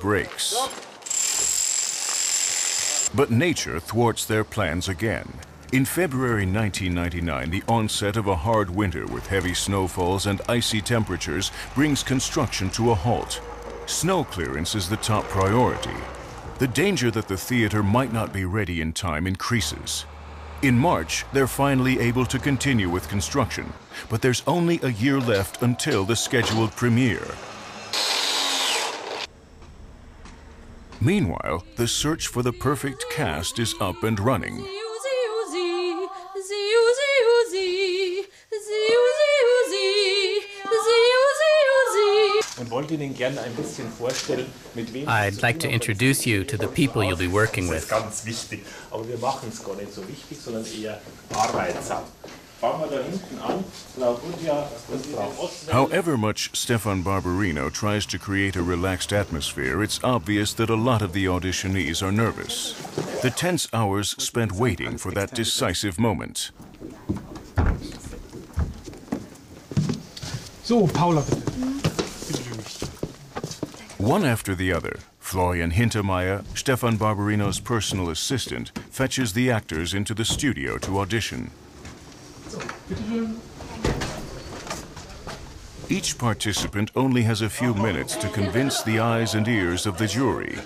breaks. But nature thwarts their plans again. In February 1999, the onset of a hard winter with heavy snowfalls and icy temperatures brings construction to a halt. Snow clearance is the top priority. The danger that the theater might not be ready in time increases. In March, they're finally able to continue with construction, but there's only a year left until the scheduled premiere. Meanwhile, the search for the perfect cast is up and running. I'd like to introduce you to the people you'll be working with. However much Stefan Barbarino tries to create a relaxed atmosphere, it's obvious that a lot of the auditionees are nervous. The tense hours spent waiting for that decisive moment. So, Paula, bitte. One after the other, Florian Hintermeyer, Stefan Barbarino's personal assistant, fetches the actors into the studio to audition. Each participant only has a few minutes to convince the eyes and ears of the jury.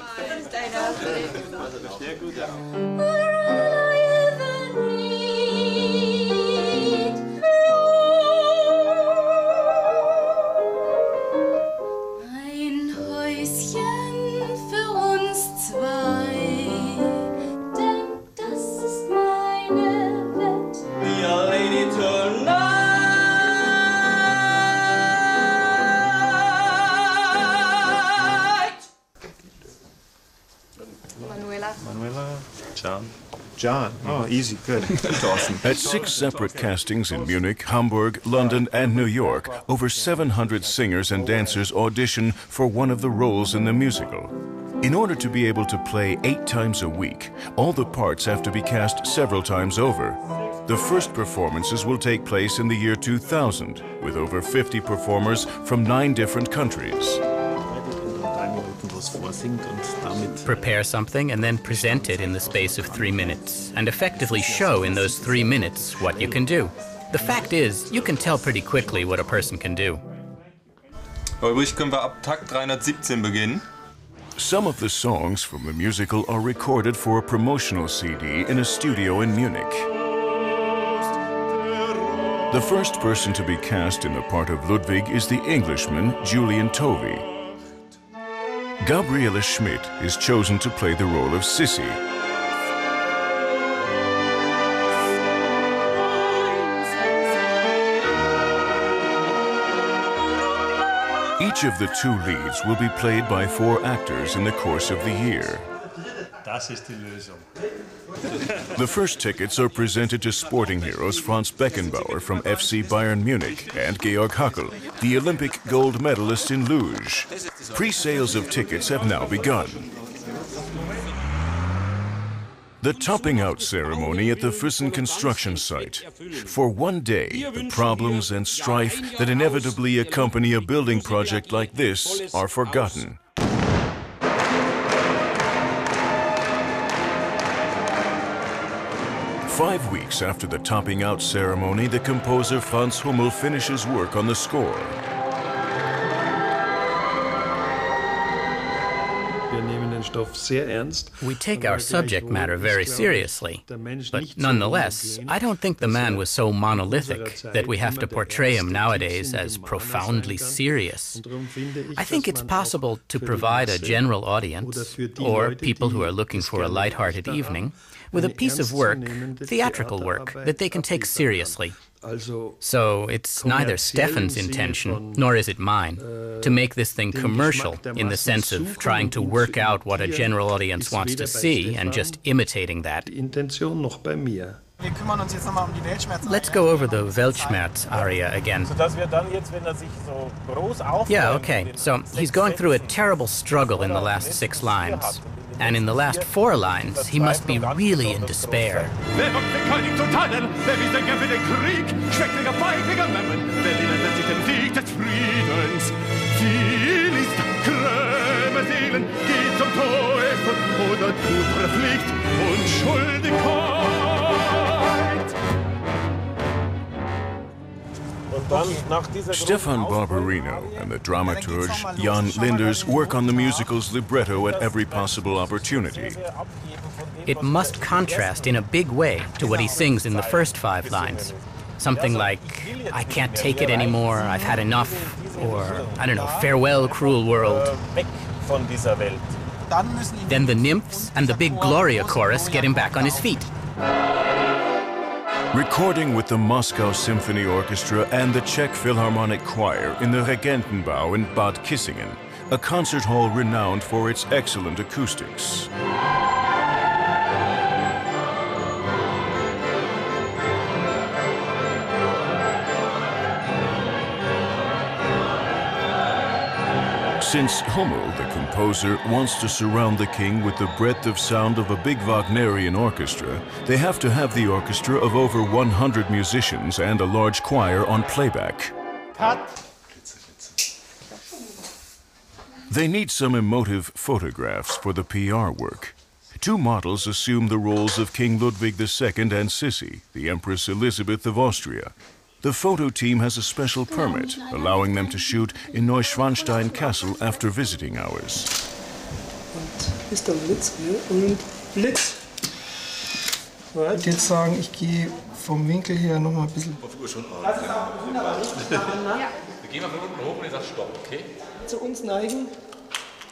John. Oh, easy, good. At 6 separate castings in Munich, Hamburg, London, and New York, over 700 singers and dancers audition for one of the roles in the musical. In order to be able to play 8 times a week, all the parts have to be cast several times over. The first performances will take place in the year 2000, with over 50 performers from 9 different countries. Prepare something and then present it in the space of 3 minutes, and effectively show in those 3 minutes what you can do. The fact is, you can tell pretty quickly what a person can do. Ulrich, können wir ab Takt 317 beginnen? Some of the songs from the musical are recorded for a promotional CD in a studio in Munich. The first person to be cast in the part of Ludwig is the Englishman Julian Tovey. Gabriele Schmidt is chosen to play the role of Sissy. Each of the 2 leads will be played by 4 actors in the course of the year. The first tickets are presented to sporting heroes Franz Beckenbauer from FC Bayern Munich and Georg Hackl, the Olympic gold medalist in luge. Pre-sales of tickets have now begun. The topping out ceremony at the Füssen construction site. For one day, the problems and strife that inevitably accompany a building project like this are forgotten. Five weeks after the topping out ceremony, the composer Franz Hummel finishes work on the score. We take our subject matter very seriously, but nonetheless, I don't think the man was so monolithic that we have to portray him nowadays as profoundly serious. I think it's possible to provide a general audience, or people who are looking for a light-hearted evening, with a piece of work, theatrical work, that they can take seriously. So it's neither Stefan's intention, nor is it mine, to make this thing commercial in the sense of trying to work out what a general audience wants to see and just imitating that. Let's go over the Weltschmerz aria again. Yeah, okay. So he's going through a terrible struggle in the last 6 lines. And in the last 4 lines, he must be really in despair. arme Seelen, geht zum Teufel oder Tutor fliegt Unschuldigkeit. Stefan Barberino and the dramaturge Jan Linders work on the musical's libretto at every possible opportunity. It must contrast in a big way to what he sings in the first 5 lines. Something like, I can't take it anymore, I've had enough, or, I don't know, farewell, cruel world. Then the nymphs and the big Gloria chorus get him back on his feet. Recording with the Moscow Symphony Orchestra and the Czech Philharmonic Choir in the Regentenbau in Bad Kissingen, a concert hall renowned for its excellent acoustics. Since Hummel, the composer, wants to surround the king with the breadth of sound of a big Wagnerian orchestra, they have to have the orchestra of over 100 musicians and a large choir on playback. Cut. They need some emotive photographs for the PR work. 2 models assume the roles of King Ludwig II and Sissi, the Empress Elizabeth of Austria. The photo team has a special permit, allowing them to shoot in Neuschwanstein Castle after visiting hours. Und ist der Blitz hier und Blitz. Ich würde jetzt sagen, ich gehe vom Winkel her noch mal ein bisschen. Wir gehen mal von unten hoch und ihr sagt Stopp, okay? Zu uns neigen,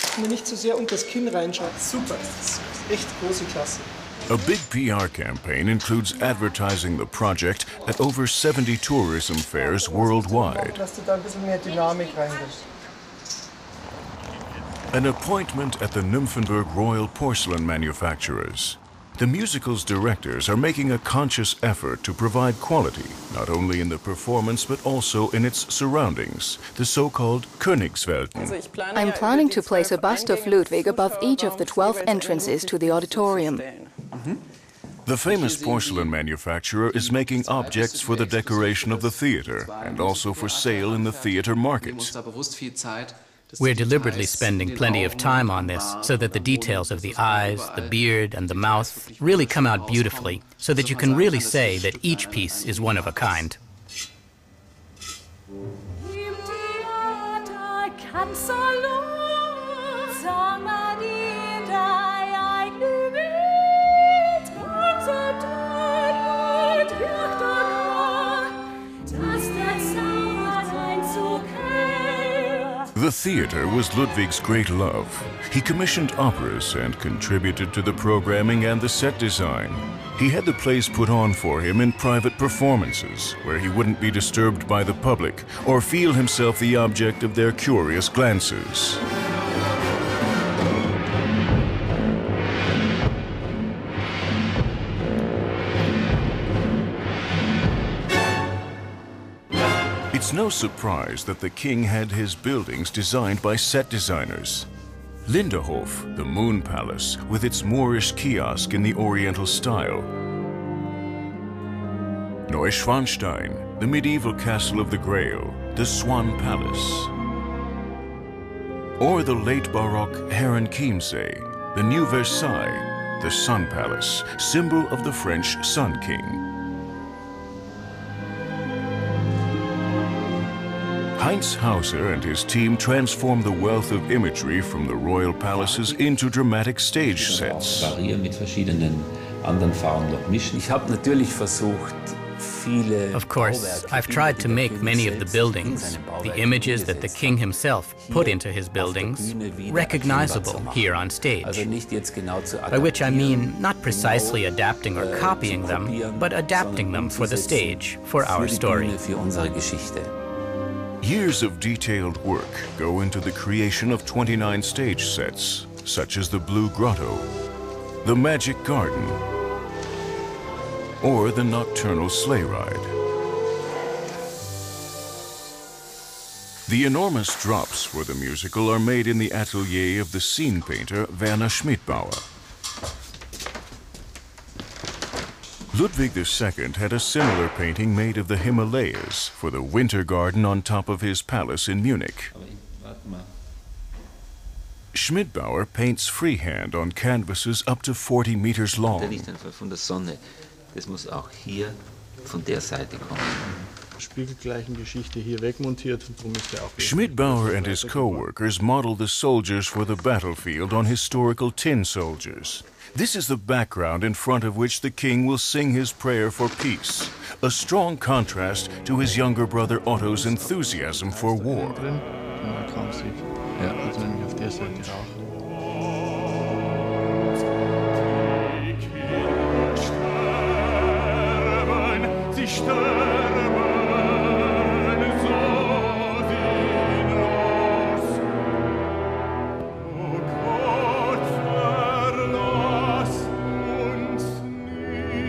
dass man nicht zu sehr unter das Kinn reinschaut. Super, das ist echt große Klasse. A big PR campaign includes advertising the project at over 70 tourism fairs worldwide. Dass du da ein bisschen mehr Dynamik reingibst. An appointment at the Nymphenburg Royal Porcelain Manufacturers. The musical's directors are making a conscious effort to provide quality, not only in the performance but also in its surroundings, the so-called Königswelten. I'm planning to place a bust of Ludwig above each of the 12 entrances to the auditorium. The famous porcelain manufacturer is making objects for the decoration of the theater and also for sale in the theater market. We're deliberately spending plenty of time on this so that the details of the eyes, the beard, and the mouth really come out beautifully, so that you can really say that each piece is one of a kind. The theater was Ludwig's great love. He commissioned operas and contributed to the programming and the set design. He had the plays put on for him in private performances, where he wouldn't be disturbed by the public or feel himself the object of their curious glances. It's no surprise that the king had his buildings designed by set designers. Linderhof, the Moon Palace, with its Moorish kiosk in the Oriental style. Neuschwanstein, the medieval castle of the Grail, the Swan Palace. Or the late Baroque Herrenchiemsee, the New Versailles, the Sun Palace, symbol of the French Sun King. Heinz Hauser and his team transformed the wealth of imagery from the royal palaces into dramatic stage sets. Of course, I've tried to make many of the buildings, the images that the king himself put into his buildings, recognizable here on stage. By which I mean not precisely adapting or copying them, but adapting them for the stage, for our story. Years of detailed work go into the creation of 29 stage sets, such as the Blue Grotto, the Magic Garden, or the Nocturnal Sleigh Ride. The enormous drops for the musical are made in the atelier of the scene painter Werner Schmidbauer. Ludwig II had a similar painting made of the Himalayas for the winter garden on top of his palace in Munich. Schmidbauer paints freehand on canvases up to 40 meters long. Der Lichtanfall von der Sonne, das muss auch hier von der Seite kommen. Spiegelgleichen-Geschichte hier wegmontiert, darum ist der auch. Schmidbauer and his co-workers model the soldiers for the battlefield on historical tin soldiers. This is the background in front of which the king will sing his prayer for peace, a strong contrast to his younger brother Otto's enthusiasm for war. Man kaum sieht. Ja, also nämlich auf der Seite auch. Sie sterben, so sinnlos. O Gott, verlass uns nicht.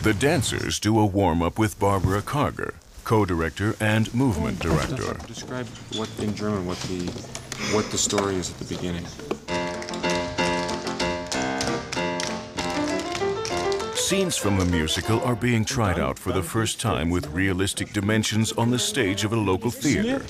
The dancers do a warm-up with Barbara Karger, co-director and movement director. Describe what in German what the story is at the beginning. Scenes from the musical are being tried out for the first time with realistic dimensions on the stage of a local theater.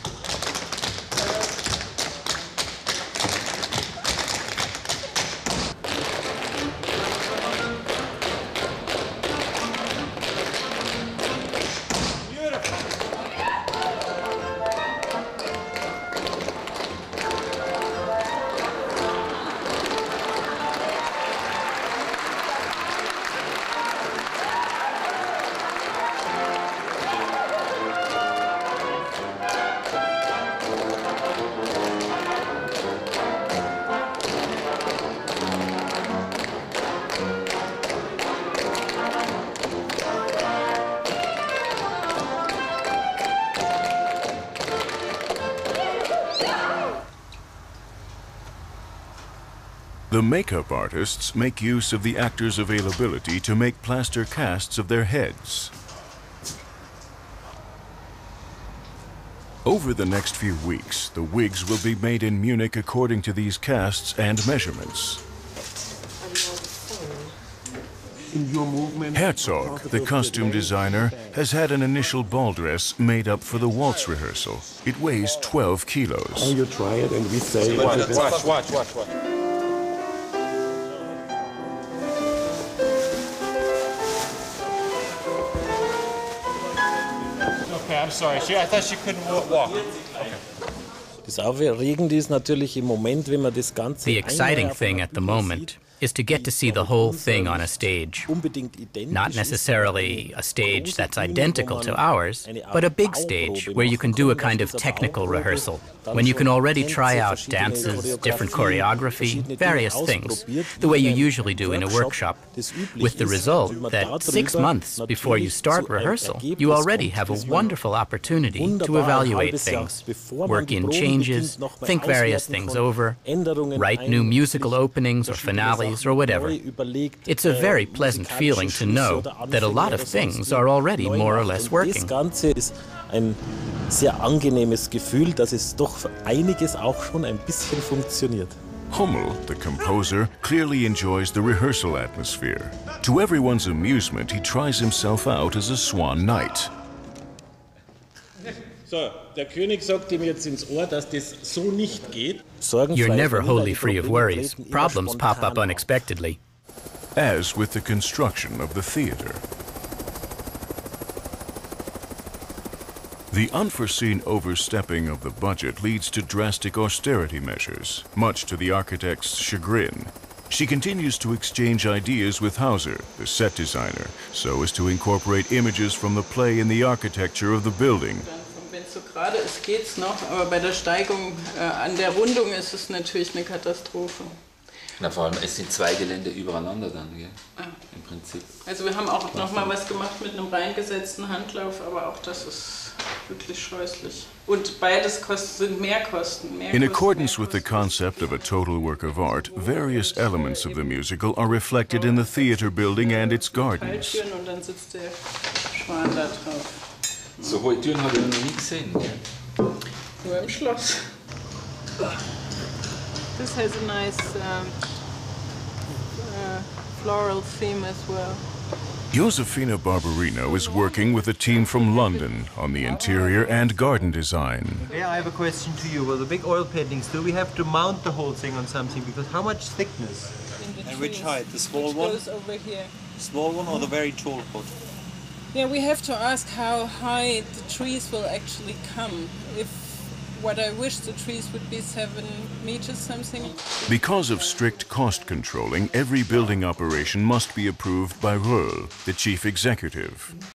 The makeup artists make use of the actors' availability to make plaster casts of their heads. Over the next few weeks, the wigs will be made in Munich according to these casts and measurements. Herzog, the costume designer, has had an initial ball dress made up for the waltz rehearsal. It weighs 12 kilos. You try it and we say... Watch. Okay, I'm sorry. I thought she couldn't walk. Das Aufregende ist natürlich im Moment, wenn man das Ganze... The exciting thing at the moment is to get to see the whole thing on a stage. Not necessarily a stage that's identical to ours, but a big stage where you can do a kind of technical rehearsal, when you can already try out dances, different choreography, various things, the way you usually do in a workshop, with the result that 6 months before you start rehearsal, you already have a wonderful opportunity to evaluate things, work in changes, think various things over, write new musical openings or finales or whatever. It's a very pleasant feeling to know that a lot of things are already more or less working. Das Ganze ist ein sehr angenehmes Gefühl, dass es doch für einiges auch schon ein bisschen funktioniert. Hummel, the composer, clearly enjoys the rehearsal atmosphere. To everyone's amusement, he tries himself out as a swan knight. So, der König sagt ihm jetzt ins Ohr, dass das so nicht geht. You're never wholly free of worries. Problems pop up unexpectedly. As with the construction of the theater. The unforeseen overstepping of the budget leads to drastic austerity measures, much to the architect's chagrin. She continues to exchange ideas with Hauser, the set designer, so as to incorporate images from the play in the architecture of the building. Wenn es so gerade ist, geht's noch, aber bei der Steigung an der Rundung ist es natürlich eine Katastrophe. Na, vor allem, es sind zwei Gelände übereinander dann, gell? Im Prinzip. Also wir haben auch noch mal was gemacht mit einem reingesetzten Handlauf, aber auch das ist wirklich scheußlich. Und beides sind Mehrkosten. In accordance with the concept of a total work of art, various elements of the musical are reflected in the theater building and its gardens. Und dann sitzt der Schwan da drauf. So hohe Türen habe ich noch nie gesehen, gell? Nur im Schloss. This has a nice floral theme as well. Josefina Barberino is working with a team from London on the interior and garden design. Yeah, I have a question to you. Well, the big oil paintings, do we have to mount the whole thing on something? Because how much thickness? And which height? The small one? Goes over here. Small one or the very tall one? Yeah, we have to ask how high the trees will actually come. If what I wish the trees would be 7 meters something. Because of strict cost controlling, every building operation must be approved by Röhl, the chief executive.